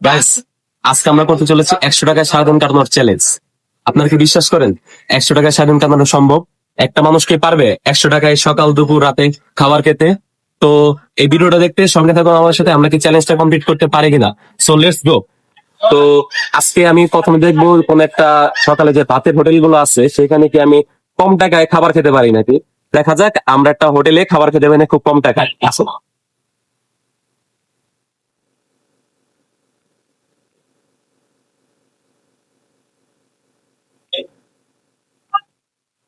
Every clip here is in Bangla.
গাইস, আজকে আমরা করতে চলেছি 100 টাকায় সারাদিন কাটানোর চ্যালেঞ্জ। আপনারা কি বিশ্বাস করেন 100 টাকায় সারাদিন কাটানো সম্ভব? একটা মানুষ কি পারবে 100 টাকায় সকাল দুপুর রাতে খাবার খেতে? তো এই ভিডিওটা দেখতে সঙ্গে থাকুন আমার সাথে, আমরা কি চ্যালেঞ্জটা কমপ্লিট করতে পারি কিনা। So let's go. তো আজকে আমি প্রথমে দেখবো কোন একটা সকালে যে ভাতের হোটেল গুলো আছে সেখানে কি আমি কম টাকায় খাবার খেতে পারি নাকি। দেখা যাক, আমরা একটা হোটেলে খাবার খেতে পারি না খুব কম টাকায়। আসো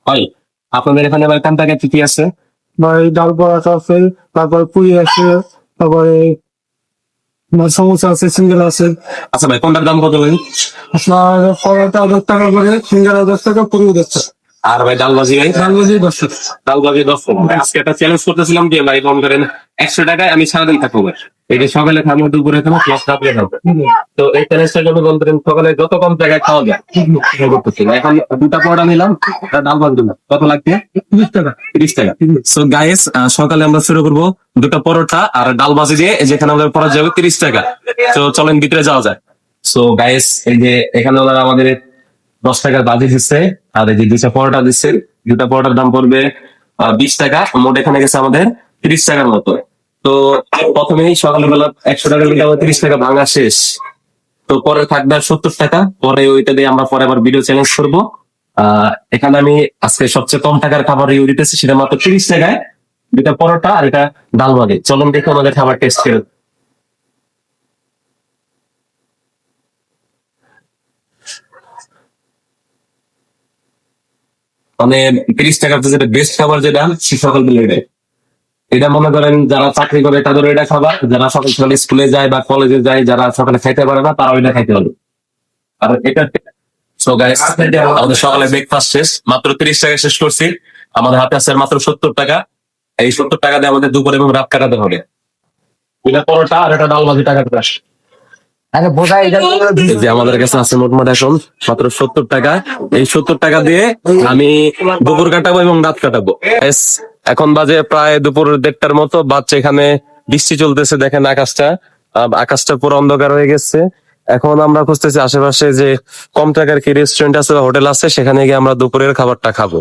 ভাই, আপনাদের এখানে আবার কোন টাকায় কি কি আছে? ভাই ডাল পরোটা আছে, তারপর পুরি আছে, তারপরে তোমার সমোসা আছে, সিঙ্গারা আছে। আচ্ছা ভাই, কোনটার দাম কত ভাই? আপনার পরোটা 10 টাকা করে, সিঙ্গারা 10 টাকা, পুরি 10 টাকা, আর ভাই ডাল ভাজি ভাই? ডাল ভাজি 10 টাকা। ডাল ভাজি 10 টাকা। ভাই, আজকে একটা চ্যালেঞ্জ করতেছিলাম যে ভাই মনে করেন 100 টাকায় আমি সারাদিন থাকবো ভাই। এই যে সকালে খাবো, দুপুরে খাবো, প্লাস রাত্রে খাবো। তো এই চ্যালেঞ্জটার জন্য বলতেন সকালে যত কম জায়গায় খাওয়া যায় সেটা করতেছি। এখন দুটা পরোটা নিলাম, একটা ডাল ভাজি দিলাম, কত লাগবে? 30 টাকা। 30 টাকা। সো গাইস, সকালে আমরা শুরু করবো দুটা পরোটা আর ডাল ভাজি দিয়ে, যেখানে আমাদের পড়া যাবে 30 টাকা। তো চলেন ভিতরে যাওয়া যায়। সো গাইস, এই যে এখানে ওনারা আমাদের 10 টাকার বাজি দিচ্ছে, আর এই যে দুটা পরোটা দিচ্ছে। দুটা পরোটার দাম পড়বে 20 টাকা। মোট এখানে গেছে আমাদের 30 টাকার মতো। তো প্রথমেই সকালবেলা 100 টাকা নিলে আমাদের 30 টাকা ভাঙা শেষ। তো পরে থাকবে আর 70 টাকা। পরে ওইটা দিয়ে আমরা পরে আবার ভিডিও চ্যালেঞ্জ করবো। এখানে আমি আজকে সবচেয়ে কম টাকার খাবার রিভিউ দিতেছি, সেটা মাত্র 30 টাকায়। দুটা পরোটা আর এটা ডাল ভাজি। চলুন দেখে আমাদের খাবার টেস্ট করে। মানে 30 টাকার যেটা বেস্ট খাবার, যেটা সে সকাল বেলা এটাই। এটা মনে করেন যারা চাকরি করে তাদের এটা খাবার, যারা সকাল সকালে স্কুলে যায় বা কলেজে যায়, যারা সকালে খাইতে পারে না তারা ওইটা খাইতে হবে। আর এটা সো গাইস, আমাদের সকালে ব্রেকফাস্ট শেষ, মাত্র 30 টাকায় শেষ করছি। আমাদের হাতে আছে আর মাত্র 70 টাকা। এই 70 টাকা দিয়ে আমাদের দুপুর এবং রাত কাটাতে হবে। এটা পরোটা আর এটা ডাল ভাজি টাকা প্লাস। আরে বোঝাই এই যে আমাদের কাছে আছে মোটমাট এখন মাত্র 70 টাকা। এই 70 টাকা দিয়ে আমি দুপুর কাটাবো এবং রাত কাটাবো। এস, এখন বাজে প্রায় দুপুর 1:30টার মতো বাচ্চা। এখানে বৃষ্টি চলতেছে, দেখেন আকাশটা। আকাশটা পুরো অন্ধকার হয়ে গেছে। এখন আমরা খুঁজতেছি আশেপাশে যে কম টাকার কি রেস্টুরেন্ট আছে বা হোটেল আছে, সেখানে গিয়ে আমরা দুপুরের খাবারটা খাবো।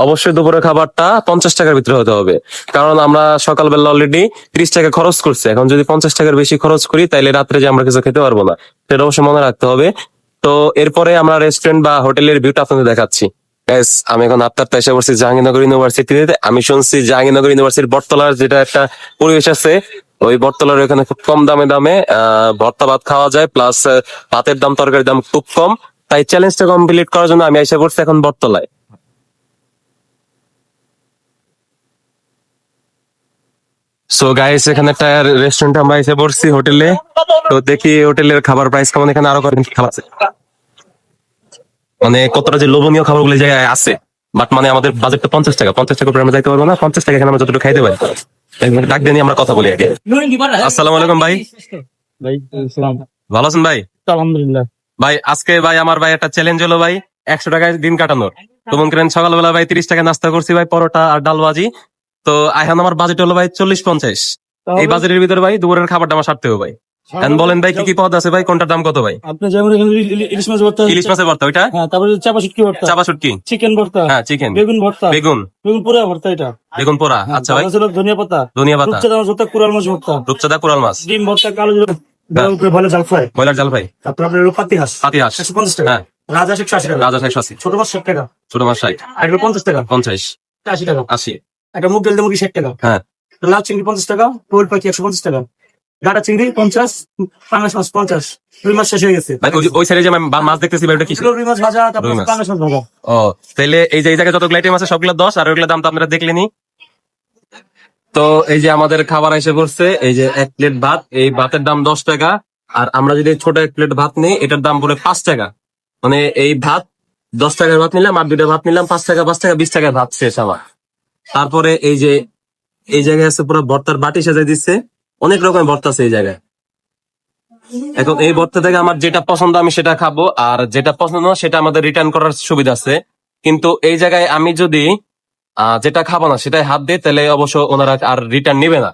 অবশ্যই দুপুরের খাবারটা 50 টাকার ভিতরে হতে হবে, কারণ আমরা সকালবেলা অলরেডি 30 টাকা খরচ করছি। এখন যদি 50 টাকার বেশি খরচ করি তাহলে রাত্রে যে আমরা কিছু খেতে পারবো না, সেটা অবশ্যই মনে রাখতে হবে। তো এরপরে আমরা রেস্টুরেন্ট বা হোটেলের ভিউটা আপনাদের দেখাচ্ছি। Guys, আমি এখন আটটাতে এসে পড়ছি জাহাঙ্গীরনগর ইউনিভার্সিটিতে। আমি শুনছি জাহাঙ্গীরনগর ইউনিভার্সিটির বটতলার যেটা একটা পরিবেশ আছে, ওই বটতলার ওখানে খুব কম দামে দামে ভর্তা ভাত খাওয়া যায়, প্লাস ভাতের দাম তরকারির দাম খুব কম। তাই চ্যালেঞ্জটা কমপ্লিট করার জন্য আমি এসে পড়ছি এখন বটতলায়। সো গাইস, এখানে একটা রেস্টুরেন্টে আমরা এসে পড়ছি, হোটেলে। তো দেখি হোটেলের খাবার প্রাইস কেমন, এখানে আরো কয়েকদিন খাবার আছে। মানে কতটা যে লোভনীয় খাবারগুলো এই জায়গায় আছে, বাট মানে আমাদের বাজেটটা 50 টাকা। 50 টাকা উপরে আমরা যাইতে পারবো না। 50 টাকা এখানে আমরা যতটুকু খাইতে পারি। ডাক দিয়ে নিয়ে আমরা কথা বলি আগে। আসসালামু আলাইকুম ভাই। ভাই সালাম। ভালো আছেন ভাই? আলহামদুলিল্লাহ। ভাই আজকে ভাই আমার ভাই একটা চ্যালেঞ্জ হলো ভাই, 100 টাকায় দিন কাটানোর। তো মনে করেন সকালবেলা ভাই 30 টাকা নাস্তা করছি ভাই, পরোটা আর ডাল ভাজি। তো এখন আমার বাজেট হলো ভাই 40-50। এই বাজেটের ভিতরে ভাই দুপুরের খাবারটা আমার সারতে হবে ভাই। এখন বলেন ভাই কি কি পদ আছে ভাই, কোনটার দাম কত ভাই? আপনি যেমন এখানে ইলিশ মাছ ভর্তা, ইলিশ মাছের ভর্তা ওইটা, হ্যাঁ, তারপরে চাপা শুটকি ভর্তা, চাপা শুটকি, চিকেন ভর্তা, হ্যাঁ চিকেন, বেগুন ভর্তা, বেগুন, বেগুন পোড়া ভর্তা, এটা বেগুন পোড়া, আচ্ছা ভাই, তারপরে ছিল ধনিয়া পাতা, ধনিয়া পাতা, রূপচাঁদা মাছ ভর্তা, কুড়াল মাছ ভর্তা, রূপচাঁদা, কোরাল মাছ, ডিম ভর্তা, কালো জিরা, বেগুন করে ভালো জাল ফ্রাই, ব্রয়লার জাল ভাই, তারপর আপনার হলো পাতি হাঁস, পাতি হাঁস, 150 টাকা, হ্যাঁ, রাজা 180 টাকা, রাজা 180, ছোট মাছ 60 টাকা, ছোট মাছ 60, একটা 50 টাকা, 50, 80 টাকা, 80, একটা মুগ ডাল দিয়ে মুরগি 60 টাকা, হ্যাঁ, লাল চিংড়ি 50 টাকা, কোয়েল পাখি 150 টাকা, গাটা চিংড়ি 50, পাঙ্গাস মাছ 50, রুই মাছ শেষ হয়ে গেছে, ভাই ওই সাইডে যে মাছ দেখতেছি ভাই, ওটা কি? রুই মাছ ভাজা, তারপর রুই মাছ। পাঙ্গাস মাছ ভাজা। ও, তাহলে এই যে এই জায়গায় যতগুলো আইটেম আছে সবগুলো 10, আর ওইগুলোর দাম তো আপনারা দেখলেনি। তো এই যে আমাদের খাবার এসে পড়ছে, এই যে 1 প্লেট ভাত, এই ভাতের দাম 10 টাকা। আর আমরা যদি ছোট 1 প্লেট ভাত নিই, এটার দাম পড়ে 5 টাকা। মানে এই ভাত 10 টাকার ভাত নিলাম, আর দুইটা ভাত নিলাম 5 টাকা, 5 টাকা, 20 টাকার ভাত শেষ আমার। তারপরে এই যে এই জায়গায় আছে পুরো ভর্তার বাটি সাজাই দিচ্ছে, অনেক রকমের ভর্তা আছে এই জায়গায়। এখন এই ভর্তা থেকে আমার যেটা পছন্দ আমি সেটা খাবো, আর যেটা পছন্দ না সেটা আমাদের রিটার্ন করার সুবিধা আছে। কিন্তু এই জায়গায় আমি যদি যেটা খাবো না সেটাই হাত দিই, তাহলে অবশ্য ওনারা আর রিটার্ন নিবে না।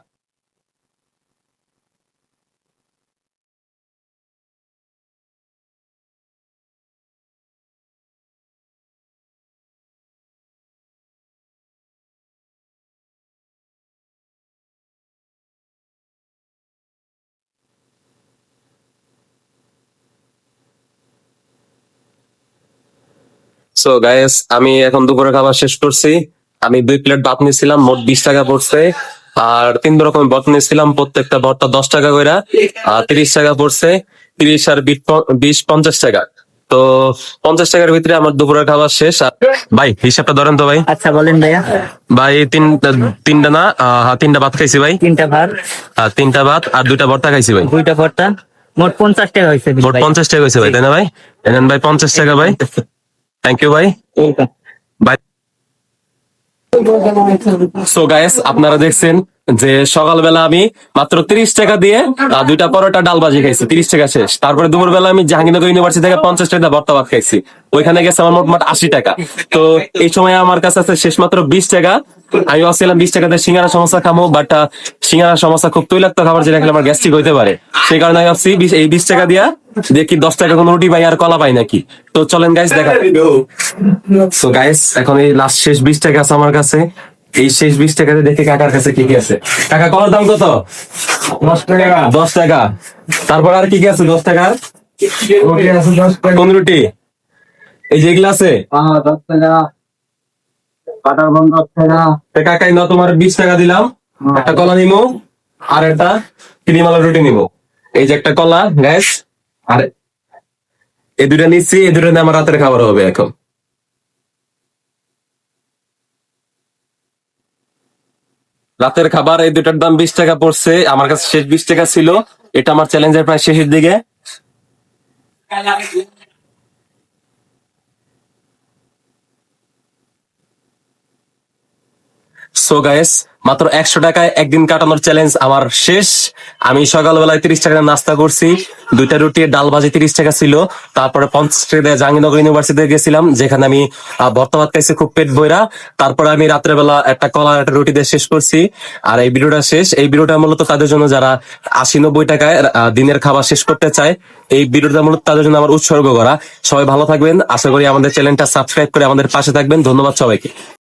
সো গাইস, আমি এখন দুপুরে খাবার শেষ করছি। আমি 2 প্লেট ভাত নিয়েছিলাম, মোট 20 টাকা পড়ছে। আর 3 রকমের ভর্তা নিয়েছিলাম, প্রত্যেকটা ভর্তা 10 টাকা করে। আর 30 টাকা পড়ছে। 30 আর 20 50 টাকা। তো 50 টাকার ভিতরে আমার দুপুরের খাবার শেষ। আর ভাই হিসাবটা ধরেন তো ভাই। আচ্ছা বলেন ভাইয়া। ভাই তিনটা না, হ্যাঁ 3টা ভাত খাইছি ভাই। 3টা ভাত, আর 3টা ভাত আর 2টা ভর্তা খাইছি ভাই। 2টা ভর্তা, মোট 50 টাকা হয়েছে মোট 50 টাকা হয়েছে ভাই, তাই না ভাই? এনেন ভাই 50 টাকা ভাই। থ্যাংক ইউ ভাই। ভাই সো গাইস, আপনারা দেখছেন যে সকালবেলা আমি মাত্র 30 টাকা দিয়ে 2টা পরোটা ডাল ভাজি খাইছি, 30 টাকা শেষ। তারপরে দুপুরবেলা আমি জাহাঙ্গীরনগর ইউনিভার্সিটি থেকে 50 টাকা ভর্তা ভাত খাইছি, ওইখানে গেছে আমার মোট 80 টাকা। তো এই সময় আমার কাছে আছে শেষ মাত্র 20 টাকা। আমি ভাবছিলাম 20 টাকাতে সিঙ্গারা সমস্যা খামো, বাট সিঙ্গারা সমস্যা খুব তৈলাক্ত খাবার, যেটা খেলে আমার গ্যাস্ট্রিক হইতে পারে। সেই কারণে আমি ভাবছি এই 20 টাকা দিয়া দেখি 10 টাকা কোনো রুটি পাই আর কলা পাই নাকি। তো চলেন গাইস দেখা। সো গাইস, এখন এই লাস্ট শেষ 20 টাকা আছে আমার কাছে। এই শেষ 20 টাকাতে দেখি কাকার কাছে কি কি আছে। কাকা, কলার দাম কত? 10 টাকা। 10 টাকা। তারপর আর কি কি আছে 10 টাকার? রুটি আছে 10 টাকা। কোন রুটি? এই যে এগুলো আছে। 10 টাকা। বাটার বান 10 টাকা। তো কাকাই না, তোমার 20 টাকা দিলাম। একটা কলা নিমো আর একটা ক্রিমালা রুটি নিমো। এই যে একটা কলা গ্যাস, আর এই দুটা নিচ্ছি। এই দুটা নিয়ে আমার রাতের খাবার হবে এখন। রাতের খাবার এই দুটার দাম 20 টাকা পড়ছে। আমার কাছে শেষ 20 টাকা ছিল। এটা আমার চ্যালেঞ্জের প্রায় শেষের দিকে। সো গাইস, মাত্র 100 টাকায় একদিন কাটানোর চ্যালেঞ্জ আমার শেষ। আমি সকালবেলায় 30 টাকা নাস্তা করছি, 2টা রুটি ডাল ভাজি 30 টাকা ছিল। তারপরে 50 টাকা দিয়ে জাহাঙ্গীরনগর ইউনিভার্সিটিতে গেছিলাম, যেখানে আমি ভর্তা ভাত খাইছি খুব পেট ভরা। তারপরে আমি রাত্রেবেলা একটা কলা একটা রুটি দিয়ে শেষ করছি। আর এই ভিডিওটা শেষ। এই ভিডিওটা মূলত তাদের জন্য যারা 80-90 টাকায় দিনের খাবার শেষ করতে চায়। এই ভিডিওটা মূলত তাদের জন্য আমার উৎসর্গ করা। সবাই ভালো থাকবেন, আশা করি আমাদের চ্যানেলটা সাবস্ক্রাইব করে আমাদের পাশে থাকবেন। ধন্যবাদ সবাইকে।